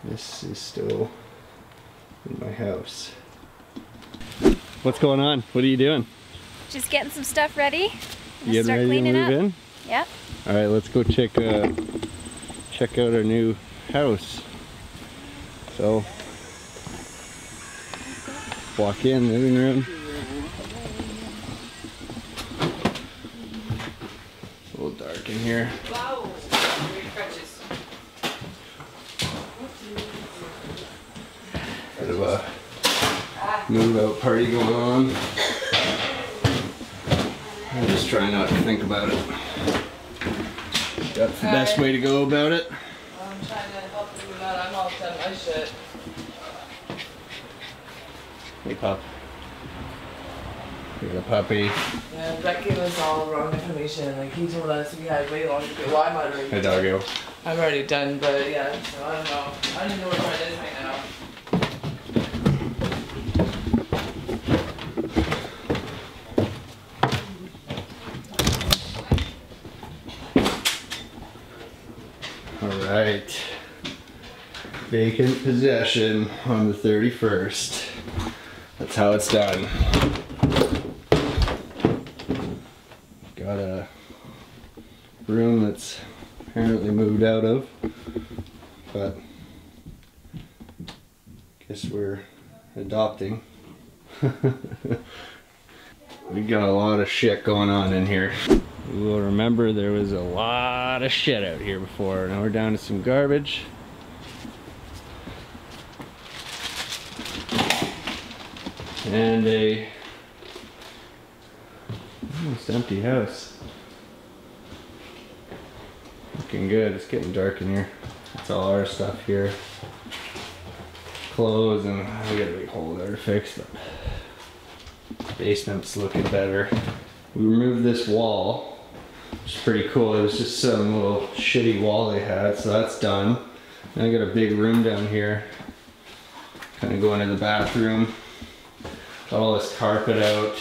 This is still in my house. What's going on? What are you doing? Just getting some stuff ready. You getting ready to move in? Yep. All right, let's go check out our new house. So, walk in, living room. It's a little dark in here. Wow. Great crutches. Bit of a move out party going on. I'm just trying not to think about it. That's the best way to go about it. I'm trying to help you with that. I'm all done my shit. Hey, pup. You're a puppy. Yeah, Brett gave us all wrong information. Like, he told us we had way longer to go. Well, I'm already Hey, doggo. I'm already done, but yeah, so I don't know. I don't even know where Brett is right now. Alright. Vacant possession on the 31st. That's how it's done. Got a room that's apparently moved out of, but guess we're adopting. We got a lot of shit going on in here. You will remember there was a lot of shit out here before. Now we're down to some garbage. And a almost empty house. Looking good. It's getting dark in here. That's all our stuff here. Clothes, and we got a big hole there to fix, but basement's looking better. We removed this wall, which is pretty cool. It was just some little shitty wall they had, so that's done. And I got a big room down here, kind of going to the bathroom. Got all this carpet out.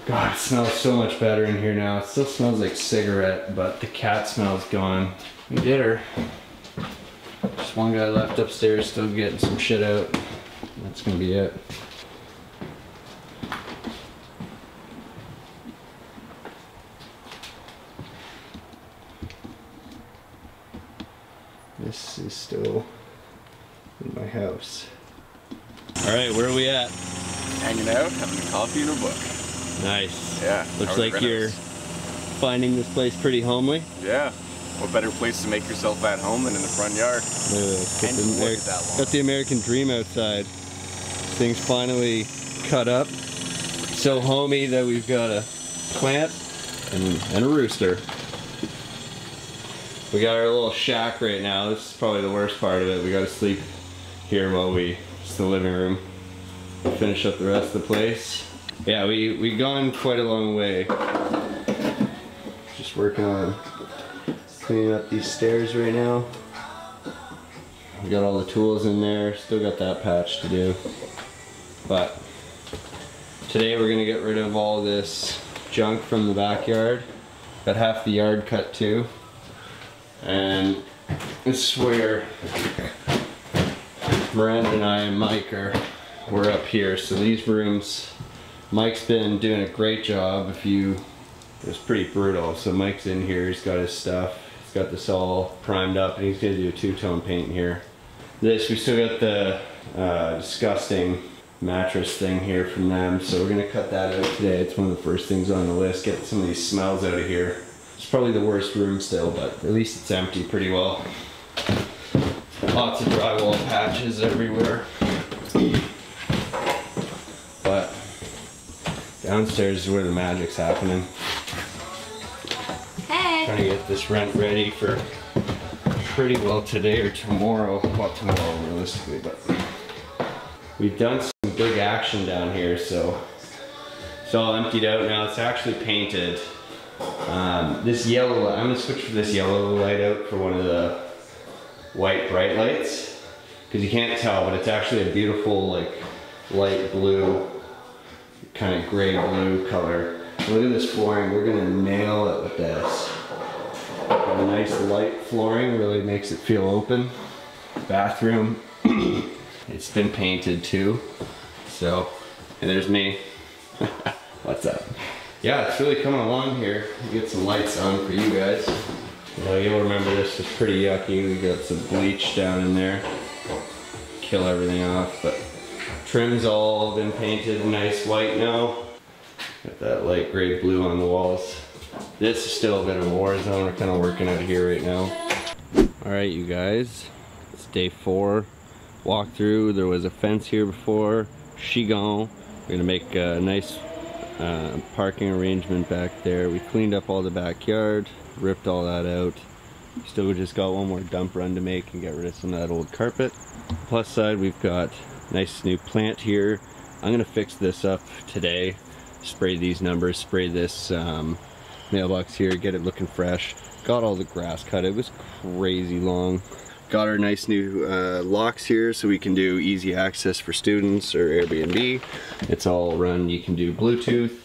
God, it smells so much better in here now. It still smells like cigarette, but the cat smell's gone. We did her. Just one guy left upstairs, still getting some shit out. That's gonna be it. This is still in my house. All right, where are we at? Hanging out, having a coffee and a book. Nice. Yeah. Looks like you're finding this place pretty homely. Yeah. What better place to make yourself at home than in the front yard? Got the American dream outside. Things finally cut up. So homey that we've got a plant and a rooster. We got our little shack right now. This is probably the worst part of it. We got to sleep here while it's the living room. Finish up the rest of the place. Yeah, we gone quite a long way. Just working on cleaning up these stairs right now. We got all the tools in there. Still got that patch to do. But today we're gonna get rid of all this junk from the backyard. Got half the yard cut too. And this is where Miranda and I and Mike we're up here. So these rooms, Mike's been doing a great job. It was pretty brutal. So Mike's in here, he's got his stuff. He's got this all primed up and he's gonna do a two-tone paint in here. We still got the disgusting mattress thing here from them. So we're gonna cut that out today. It's one of the first things on the list. Get some of these smells out of here. It's probably the worst room still, but at least it's empty pretty well. Lots of drywall patches everywhere. But downstairs is where the magic's happening. Hey! Trying to get this rent ready for pretty well today or tomorrow. Well, tomorrow realistically, but we've done some big action down here, so it's all emptied out now. It's actually painted. This yellow, I'm gonna switch this yellow light out for one of the white bright lights because you can't tell, but it's actually a beautiful like light blue, kind of gray blue color. Look at this flooring. We're gonna nail it with this. Got a nice light flooring, really makes it feel open. bathroom. It's been painted too. So, and there's me. What's up? Yeah, it's really coming along here. Get some lights on for you guys. You know, you'll remember this was pretty yucky. We got some bleach down in there. Kill everything off, but trim's all been painted nice white now. Got that light gray blue on the walls. This is still a bit of a war zone. We're kind of working out here right now. All right, you guys, it's day 4. Walk through. There was a fence here before. She gone. We're gonna make a nice parking arrangement back there. We cleaned up all the backyard, ripped all that out. Still just got one more dump run to make and get rid of some of that old carpet. Plus side, we've got a nice new plant here. I'm gonna fix this up today. Spray these numbers, spray this mailbox here, get it looking fresh. Got all the grass cut. It was crazy long. Got our nice new locks here so we can do easy access for students or Airbnb. It's all run. You can do Bluetooth.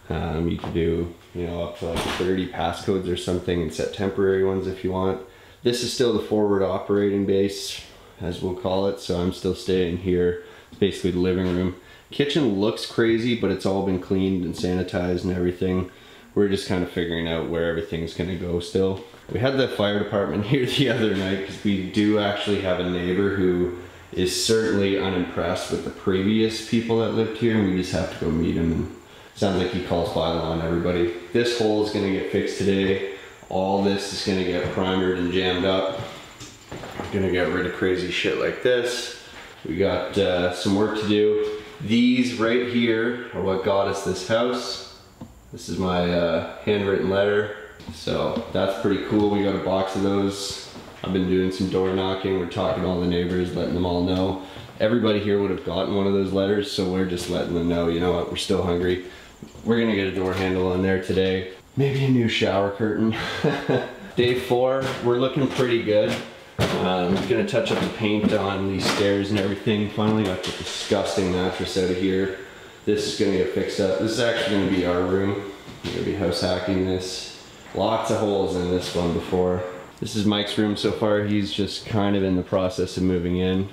You can do, you know, up to like 30 passcodes or something and set temporary ones if you want. This is still the forward operating base, as we'll call it. So I'm still staying here. It's basically the living room. Kitchen looks crazy, but it's all been cleaned and sanitized and everything. We're just kind of figuring out where everything's gonna go still. We had the fire department here the other night because we do actually have a neighbor who is certainly unimpressed with the previous people that lived here, and we just have to go meet him. And sounds like he calls bylaw on everybody. This hole is gonna get fixed today. All this is gonna get primered and jammed up. We're gonna get rid of crazy shit like this. We got some work to do. These right here are what got us this house. This is my handwritten letter. So that's pretty cool. We got a box of those. I've been doing some door knocking. We're talking to all the neighbors, letting them all know. Everybody here would have gotten one of those letters, so we're just letting them know, you know what, we're still hungry. We're gonna get a door handle on there today. Maybe a new shower curtain. Day 4, we're looking pretty good. Gonna touch up the paint on these stairs and everything. Finally got the disgusting mattress out of here. This is gonna get fixed up. This is actually gonna be our room. We're gonna be house hacking this. Lots of holes in this one before. This is Mike's room so far. He's just kind of in the process of moving in.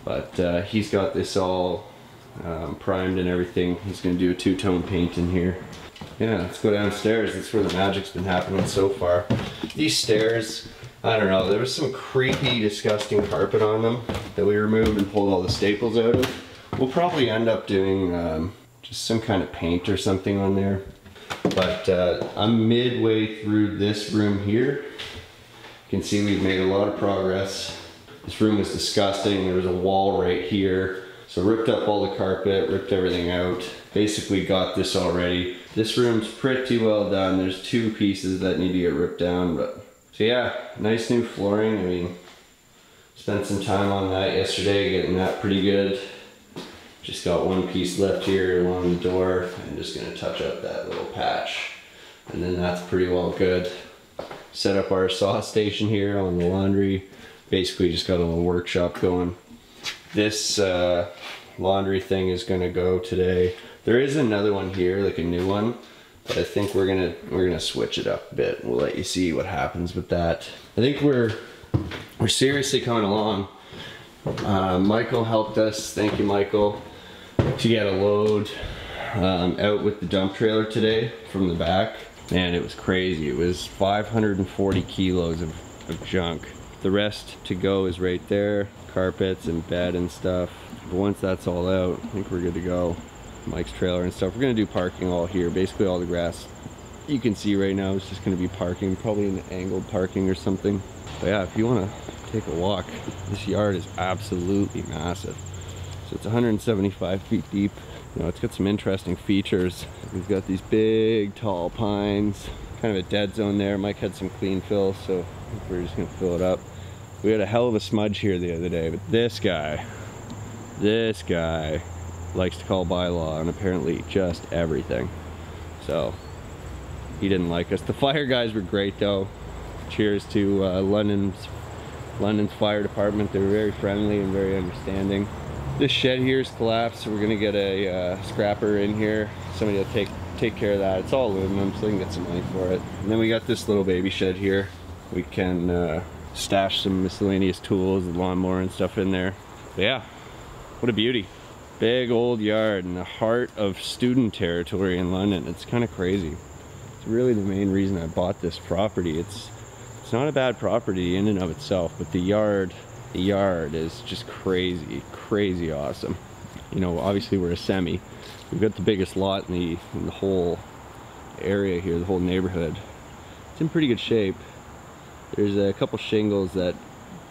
But he's got this all primed and everything. He's gonna do a 2-tone paint in here. Yeah, let's go downstairs. That's where the magic's been happening so far. These stairs, I don't know, there was some creepy, disgusting carpet on them that we removed and pulled all the staples out of. We'll probably end up doing just some kind of paint or something on there. But I'm midway through this room here. You can see we've made a lot of progress. This room was disgusting. There was a wall right here. So ripped up all the carpet, ripped everything out. Basically got this already. This room's pretty well done. There's 2 pieces that need to get ripped down. But so yeah, nice new flooring. I mean, spent some time on that yesterday, getting that pretty good. Just got 1 piece left here along the door. I'm just gonna touch up that little patch. And then that's pretty well good. Set up our saw station here on the laundry. Basically just got a little workshop going. This laundry thing is gonna go today. There is another one here, like a new one, but I think we're gonna switch it up a bit. We'll let you see what happens with that. I think we're seriously coming along. Michael helped us, thank you Michael, to get a load out with the dump trailer today from the back. Man, it was crazy. It was 540 kilos of junk. The rest to go is right there, carpets and bed and stuff. But once that's all out, I think we're good to go. Mike's trailer and stuff. We're gonna do parking all here. Basically all the grass you can see right now is just gonna be parking, probably an angled parking or something. But yeah, if you wanna take a walk, this yard is absolutely massive. So it's 175 feet deep. You know, it's got some interesting features. We've got these big tall pines, kind of a dead zone there. Mike had some clean fill, so I think we're just gonna fill it up. We had a hell of a smudge here the other day, but this guy likes to call bylaw on apparently just everything. So he didn't like us. The fire guys were great though. Cheers to London's fire department. They were very friendly and very understanding. This shed here is collapsed, so we're gonna get a scrapper in here. Somebody will take care of that. It's all aluminum, so they can get some money for it. And then we got this little baby shed here. We can Stashed some miscellaneous tools, the lawnmower and stuff in there. But yeah, what a beauty. Big old yard in the heart of student territory in London. It's kind of crazy. It's really the main reason I bought this property. It's not a bad property in and of itself, but the yard is just crazy awesome. You know, obviously we're a semi. We've got the biggest lot in the whole area here, the whole neighborhood. It's in pretty good shape. There's a couple shingles that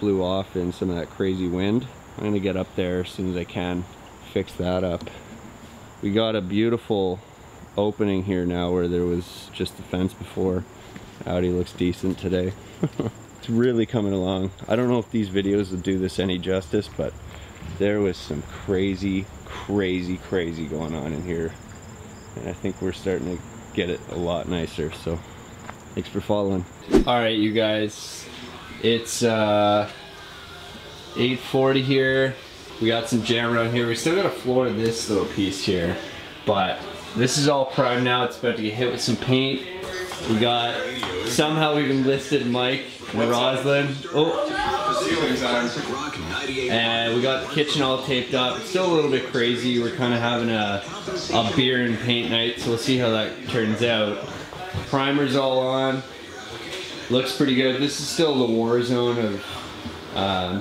blew off in some of that crazy wind. I'm gonna get up there as soon as I can, fix that up. We got a beautiful opening here now where there was just the fence before. Audi looks decent today. It's really coming along. I don't know if these videos will do this any justice, but there was some crazy going on in here. And I think we're starting to get it a lot nicer, so thanks for following. All right, you guys, it's 8:40 here. We got some jam around here. We still gotta floor this little piece here, but this is all primed now. It's about to get hit with some paint. We got, somehow we've enlisted Mike and Roslyn. Oh, and we got the kitchen all taped up. It's still a little bit crazy. We're kind of having a beer and paint night, so we'll see how that turns out. Primer's all on. Looks pretty good. This is still the war zone of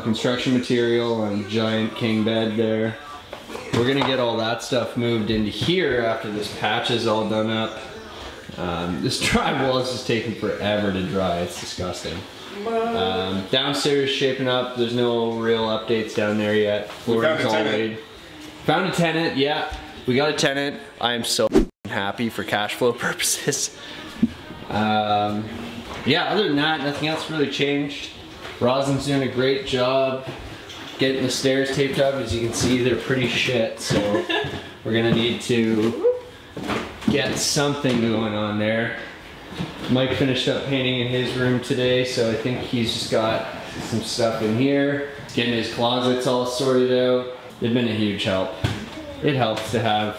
construction material and giant king bed there. We're gonna get all that stuff moved into here after this patch is all done up. This drywall is just taking forever to dry. It's disgusting. Downstairs shaping up. There's no real updates down there yet. Floor's all laid. Found a tenant. Yeah, we got a tenant. I am so happy for cash flow purposes. Yeah, other than that, nothing else really changed. Rosalind's doing a great job getting the stairs taped up. As you can see, they're pretty shit, so we're gonna need to get something going on there. Mike finished up painting in his room today, so I think he's just got some stuff in here. Getting his closets all sorted out. They've been a huge help. It helps to have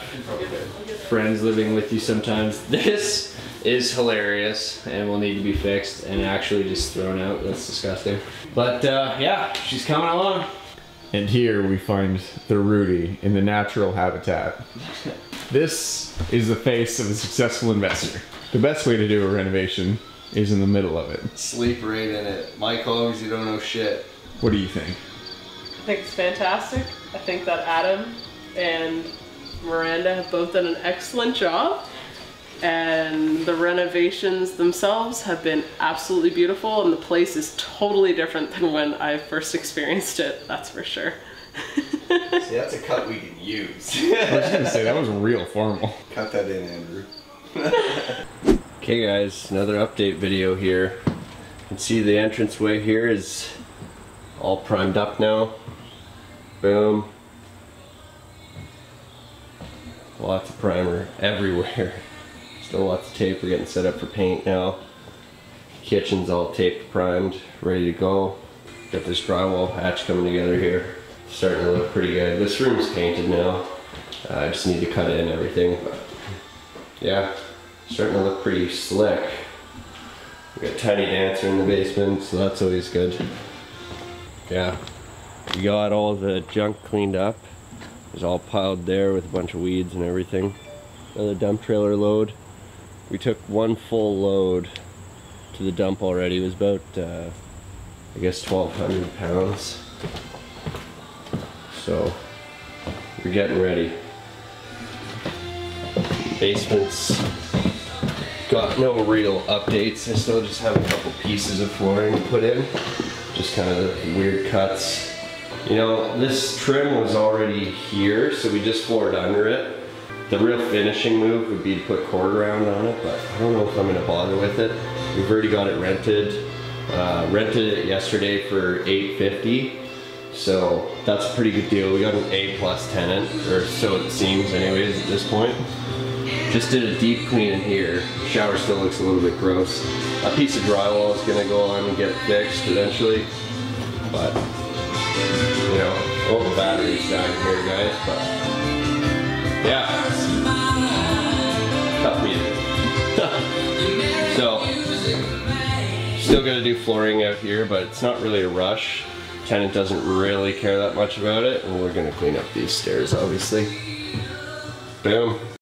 friends living with you sometimes. This is hilarious and will need to be fixed and actually just thrown out. That's disgusting. But yeah, she's coming along. And here we find the Rudy in the natural habitat. This is the face of a successful investor. The best way to do a renovation is in the middle of it. Sleep right in it. Mike Hogs, you don't know shit. What do you think? I think it's fantastic. I think that Adam and Miranda have both done an excellent job. And the renovations themselves have been absolutely beautiful, and the place is totally different than when I first experienced it, that's for sure. See, that's a cut we can use. I was gonna say, that was real formal. Cut that in, Andrew. Okay guys, another update video here. You can see the entranceway here is all primed up now. Boom. Lots of primer everywhere. Still lots of tape. We're getting set up for paint now. Kitchen's all taped, primed, ready to go. Got this drywall patch coming together here. Starting to look pretty good. This room's painted now. I just need to cut in everything. But yeah, starting to look pretty slick. We got Tiny Dancer in the basement, so that's always good. Yeah, we got all the junk cleaned up. It's all piled there with a bunch of weeds and everything. Another dump trailer load. We took one full load to the dump already. It was about, I guess 1,200 pounds. So, we're getting ready. Basement's got no real updates. I still just have a couple pieces of flooring to put in. Just kind of weird cuts. You know, this trim was already here, so we just floored under it. The real finishing move would be to put cord round on it, but I don't know if I'm going to bother with it. We've already got it rented. Rented it yesterday for $850, so that's a pretty good deal. We got an A+ tenant, or so it seems anyways at this point. Just did a deep clean in here. The shower still looks a little bit gross. A piece of drywall is going to go on and get fixed eventually, but you know, oh, the battery's down here guys, but yeah, tough meeting. So, still gonna do flooring out here, but it's not really a rush. Tenant doesn't really care that much about it, and we're gonna clean up these stairs, obviously. Boom.